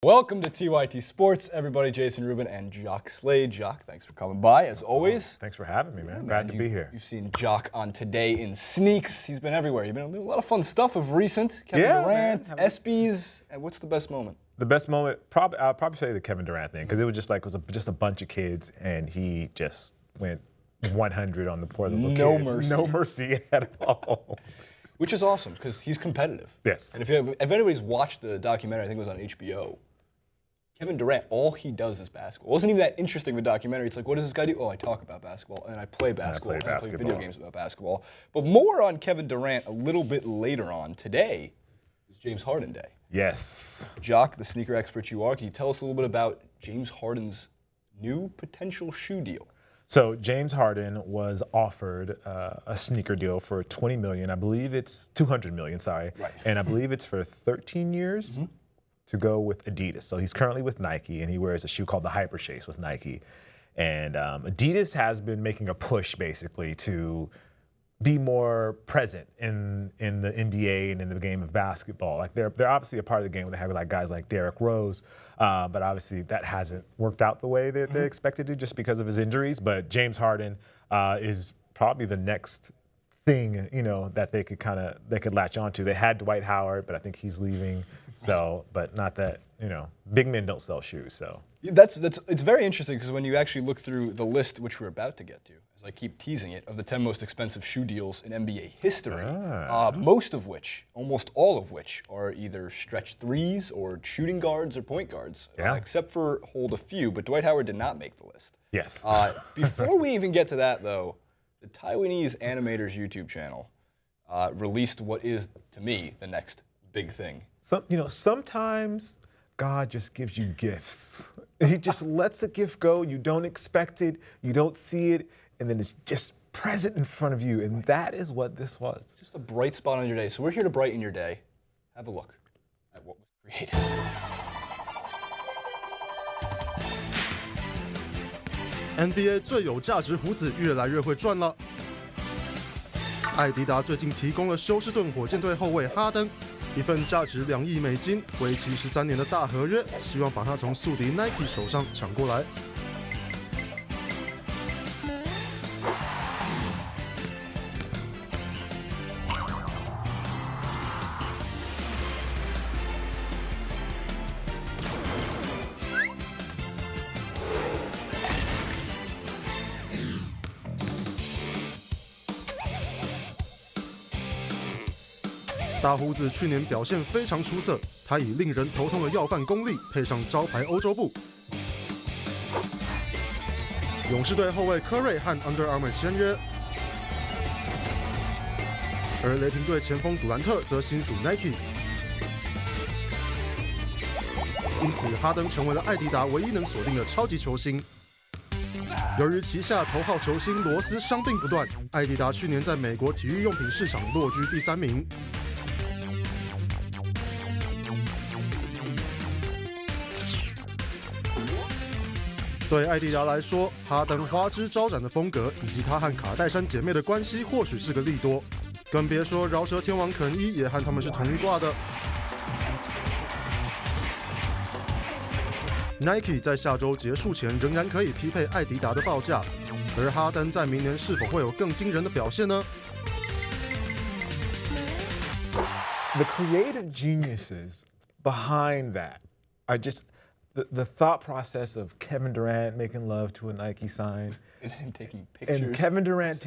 Welcome to TYT Sports, everybody. Jason Rubin and Jock Slade. Jock, thanks for coming by, as always. Thanks for having me, man. Glad to be here. You've seen Jock on Today in Sneaks. He's been everywhere. You've been doing a lot of fun stuff of recent. Kevin Durant, ESPYs, and what's the best moment? The best moment, I'll probably say the Kevin Durant thing, because it was just like just a bunch of kids, and he just went 100 on the poor little kids. No mercy. No mercy at all. Which is awesome, because he's competitive. Yes. And if anybody's watched the documentary, I think it was on HBO, Kevin Durant, all he does is basketball. It wasn't even that interesting of a documentary. It's like, what does this guy do? Oh, I talk about basketball, and I play basketball, and I play video games about basketball. But more on Kevin Durant a little bit later on. Today is James Harden Day. Yes. Jock, the sneaker expert you are, can you tell us a little bit about James Harden's new potential shoe deal? So James Harden was offered a sneaker deal for $20 million. I believe it's $200 million, sorry. Right. And I believe it's for 13 years. To go with Adidas. So he's currently with Nike, and he wears a shoe called the Hyper Chase with Nike. And Adidas has been making a push, basically, to be more present in the NBA and in the game of basketball. Like they're obviously a part of the game when they have like guys like Derrick Rose, but obviously that hasn't worked out the way that they expected to, just because of his injuries. But James Harden is probably the next thing, that they could latch onto. They had Dwight Howard, but I think he's leaving. So, but not that, big men don't sell shoes. So it's very interesting, because when you actually look through the list, which we're about to get to, as I keep teasing it, of the 10 most expensive shoe deals in NBA history, most of which, almost all of which, are either stretch threes or shooting guards or point guards, except for hold a few. But Dwight Howard did not make the list. Yes. Before we even get to that, though, the Taiwanese animators YouTube channel released what is, to me, the next big thing. Sometimes God just gives you gifts. He just lets a gift go. You don't expect it. You don't see it. And then it's just present in front of you. And that is what this was. It's just a bright spot on your day. So we're here to brighten your day. Have a look at what was created. NBA 最有价值胡子越来越会赚了。艾迪达最近提供了休斯顿火箭队后卫哈登一份价值2亿美金、为期13年的大合约，希望把他从宿敌 Nike 手上抢过来。大胡子去年表现非常出色，他以令人头痛的要饭功力，配上招牌欧洲步。勇士队后卫科瑞和 Under Armour 签约，而雷霆队前锋杜兰特则新属 Nike。因此，哈登成为了艾迪达唯一能锁定的超级球星。由于旗下头号球星罗斯伤病不断，艾迪达去年在美国体育用品市场落居第3名。对艾迪达来说，哈登花枝招展的风格，以及他和卡戴珊姐妹的关系，或许是个利多。更别说饶舌天王肯伊也和他们是同一挂的。Nike 在下周结束前仍然可以匹配艾迪达的报价，而哈登在明年是否会有更惊人的表现呢？ The creative geniuses behind that are just the thought process of Kevin Durant making love to a Nike sign. And him taking pictures. And Kevin Durant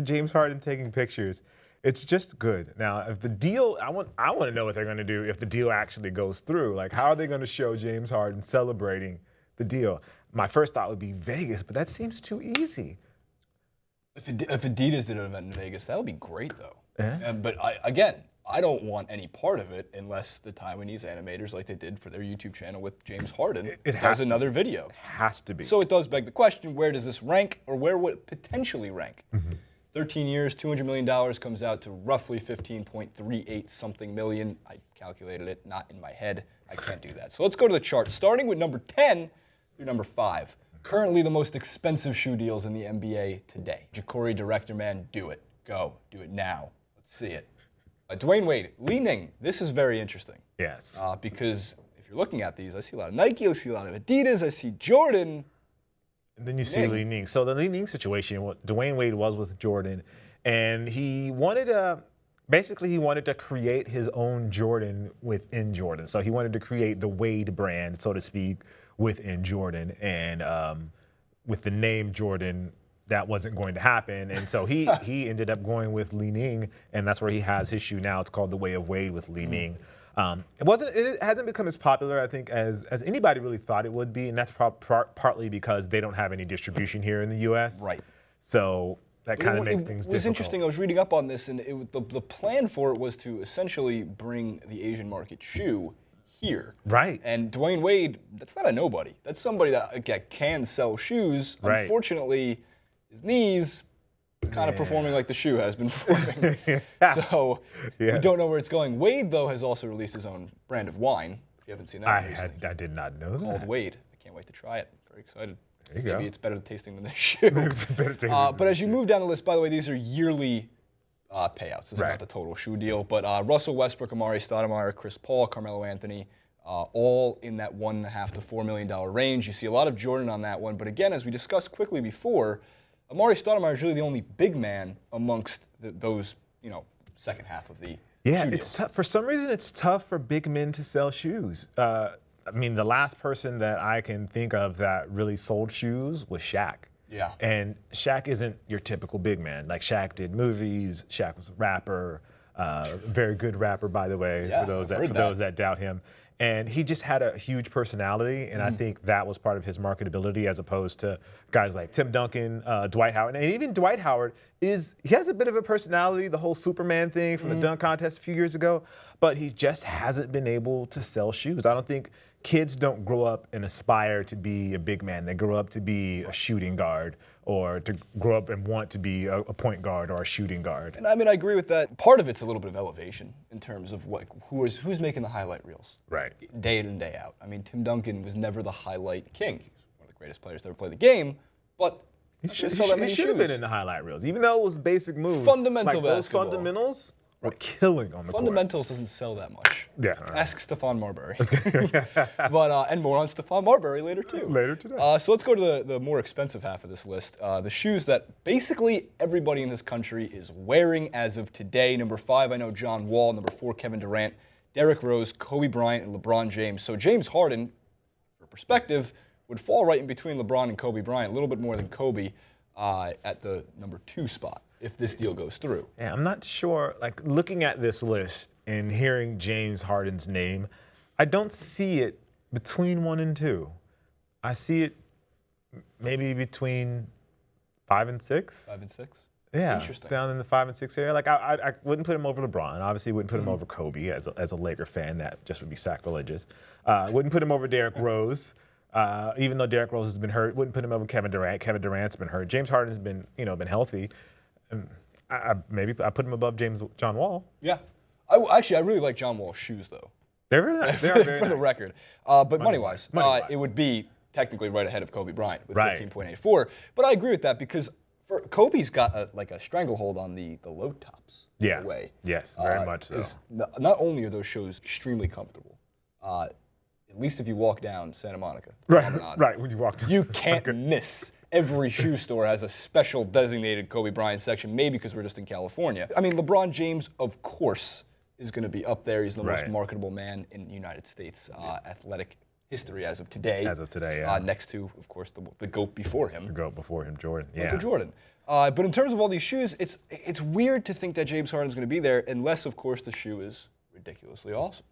James Harden taking pictures. It's just good. Now, if the deal, I want to know what they're going to do if the deal actually goes through. Like, how are they going to show James Harden celebrating the deal? My first thought would be Vegas, but that seems too easy. If Adidas did an event in Vegas, that would be great, though. Yeah. But I don't want any part of it unless the Taiwanese animators, like they did for their YouTube channel with James Harden, does another video. It has to be. So it does beg the question, where does this rank, or where would it potentially rank? 13 years, $200 million comes out to roughly 15.38 something million. I calculated it, not in my head. I can't do that. So let's go to the chart, starting with number 10 through number 5. Currently the most expensive shoe deals in the NBA today. Ja'Cory Director Man, do it. Go. Do it now. Let's see it. Dwayne Wade, Li Ning. This is very interesting. Yes. Because if if you're looking at these, I see a lot of Nike, I see a lot of Adidas, I see Jordan. And then you see Li Ning. So the Li Ning situation, Dwayne Wade was with Jordan, and he wanted to create his own Jordan within Jordan. So he wanted to create the Wade brand, so to speak, within Jordan. And with the name Jordan, that wasn't going to happen. And so he ended up going with Li Ning, and that's where he has his shoe now. It's called the Way of Wade with Li Ning. It hasn't become as popular, I think, as anybody really thought it would be, and that's partly because they don't have any distribution here in the U.S. Right. So that kind of makes things difficult. It was interesting. I was reading up on this, and the plan for it was to essentially bring the Asian market shoe here. Right. And Dwayne Wade, that's not a nobody. That's somebody that can sell shoes. Right. Unfortunately, his knees kind of performing like the shoe has been performing. So we don't know where it's going. Wade, though, has also released his own brand of wine. If you haven't seen that recently. I did not know that. Called Wade. I can't wait to try it. Very excited. There you go. Maybe it's better tasting than the shoe. But as you move down the list, by the way, these are yearly payouts. This is not the total shoe deal. But Russell Westbrook, Amari Stoudemire, Chris Paul, Carmelo Anthony, all in that $1.5 to $4 million range. You see a lot of Jordan on that one. But again, as we discussed quickly before, Amari Stoudemire is really the only big man amongst those, second half of the shoe it's deals. tough. For some reason, it's tough for big men to sell shoes. I mean, the last person that I can think of that really sold shoes was Shaq. Yeah. And Shaq isn't your typical big man. Like, Shaq did movies. Shaq was a rapper, very good rapper, by the way, for those that doubt him. And he just had a huge personality, and I think that was part of his marketability, as opposed to guys like Tim Duncan, Dwight Howard. And even Dwight Howard he has a bit of a personality, the whole Superman thing from the dunk contest a few years ago, but he just hasn't been able to sell shoes. I don't think kids don't grow up and aspire to be a big man. They grow up to be a shooting guard, or to grow up and want to be a point guard or a shooting guard. And I mean, I agree with that. Part of it's a little bit of elevation in terms of who's making the highlight reels. Right. Day in and day out. I mean, Tim Duncan was never the highlight king. He's one of the greatest players to ever play the game, but he should have been in the highlight reels, even though it was basic moves. Fundamental like those basketball. Fundamentals were killing on the Fundamentals doesn't sell that much. Yeah. Ask Stephon Marbury. But and more on Stephon Marbury later too. Later today. So let's go to the more expensive half of this list. The shoes that basically everybody in this country is wearing as of today. Number 5, I know John Wall. Number 4, Kevin Durant. Derrick Rose, Kobe Bryant, and LeBron James. So James Harden, for perspective, would fall right in between LeBron and Kobe Bryant, a little bit more than Kobe at the number 2 spot, if this deal goes through. Yeah, I'm not sure. Like, looking at this list and hearing James Harden's name, I don't see it between 1 and 2. I see it maybe between 5 and 6. 5 and 6? Yeah, Interesting. down in the 5 and 6 area. Like, I wouldn't put him over LeBron. Obviously, wouldn't put him over Kobe as a Laker fan. That just would be sacrilegious. Wouldn't put him over Derrick Rose. Even though Derrick Rose has been hurt, wouldn't put him over Kevin Durant. Kevin Durant's been hurt. James Harden's been healthy. I put him above John Wall. Yeah. I really like John Wall's shoes, though. They're really nice. They are very For the nice. record. But money-wise, it would be technically right ahead of Kobe Bryant with 15.84. But I agree with that because Kobe's got a stranglehold on the low tops. Yeah. In a way. Yes, very much so. Not only are those shoes extremely comfortable, at least if you walk down Santa Monica. Right, when you walk down. You can't miss. Every shoe store has a special designated Kobe Bryant section, maybe because we're just in California. I mean, LeBron James, of course, is going to be up there. He's the most marketable man in the United States athletic history as of today. As of today, yeah. Next to, of course, the GOAT before him. The GOAT before him, Jordan. Yeah. Michael Jordan. But in terms of all these shoes, it's weird to think that James Harden's going to be there unless, of course, the shoe is ridiculously awesome.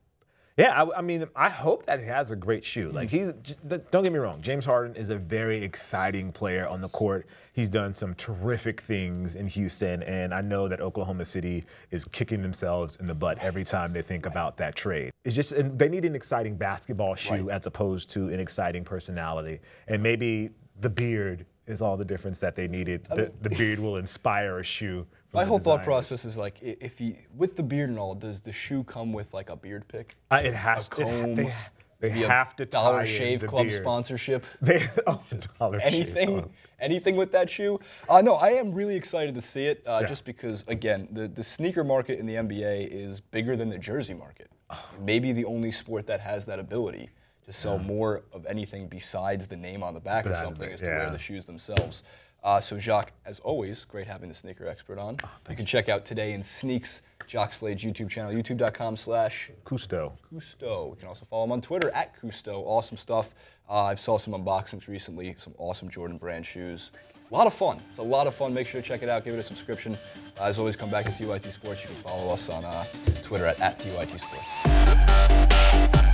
Yeah, I mean, I hope that he has a great shoe. Like, don't get me wrong, James Harden is a very exciting player on the court. He's done some terrific things in Houston, and I know that Oklahoma City is kicking themselves in the butt every time they think about that trade. It's just, they need an exciting basketball shoe as opposed to an exciting personality. And maybe the beard is all the difference that they needed. The beard will inspire a shoe. My whole thought process is like, with the beard and all, does the shoe come with like a beard pick? It has a comb, to. They have to tie Dollar Shave the Club beard. sponsorship. Dollar anything, Shave Club. anything with that shoe. No, I am really excited to see it, just because again, the sneaker market in the NBA is bigger than the jersey market. Maybe the only sport that has that ability to sell more of anything besides the name on the back of something is to wear the shoes themselves. So Jacques, as always, great having the sneaker expert on. You can check out Today in Sneaks, Jacques Slade's YouTube channel, youtube.com/Cousteau. You can also follow him on Twitter @Cousteau. Awesome stuff. I've saw some unboxings recently, some awesome Jordan brand shoes. A lot of fun. It's a lot of fun. Make sure to check it out. Give it a subscription. As always, come back to TYT Sports. You can follow us on Twitter @TYT Sports.